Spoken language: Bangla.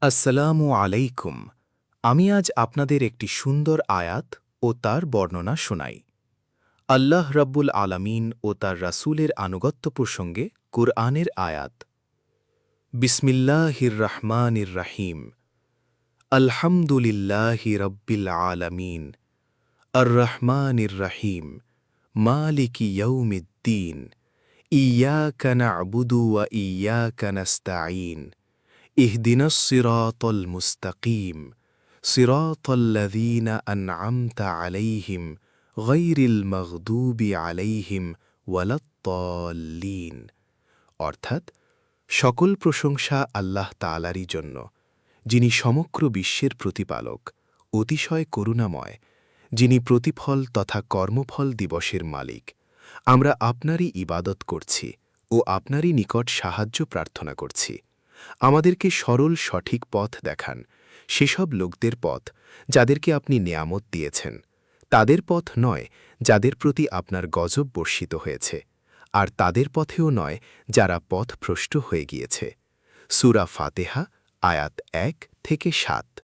আসসালামু আলাইকুম। আমি আজ আপনাদের একটি সুন্দর আয়াত ও তার বর্ণনা শোনাই। আল্লাহ রাব্বুল আলামিন ও তার রাসূলের আনুগত্য প্রসঙ্গে কুরআনের আয়াত। বিসমিল্লাহির রহমানির রহিম। আলহামদুলিল্লাহি রাব্বিল আলামিন। আর রহমানির রহিম। মালিকি ইয়াউমিদ্দিন। ইয়াকা না'বুদু ওয়া ইয়াকা নাস্তাঈন। اهدنا الصراط المستقيم صراط الذين أنعمت عليهم غير المغضوب عليهم ولا الضالين অর্থাৎ সকল প্রশংসা আল্লাহ তাআলারই জন্য, যিনি সমগ্র বিশ্বের প্রতিপালক, অতিশয় করুণাময়, যিনি প্রতিফল তথা কর্মফল দিবসের মালিক। আমরা আপনারই ইবাদত করছি ও আপনারই নিকট সাহায্য প্রার্থনা করছি। আমাদেরকে সরল সঠিক পথ দেখান, সেসব লোকদের পথ যাদেরকে আপনি নেয়ামত দিয়েছেন, তাদের পথ নয় যাদের প্রতি আপনার গজব বর্ষিত হয়েছে, আর তাদের পথেও নয় যারা পথভ্রষ্ট হয়ে গিয়েছে। সূরা ফাতিহা আয়াত 1 থেকে 7।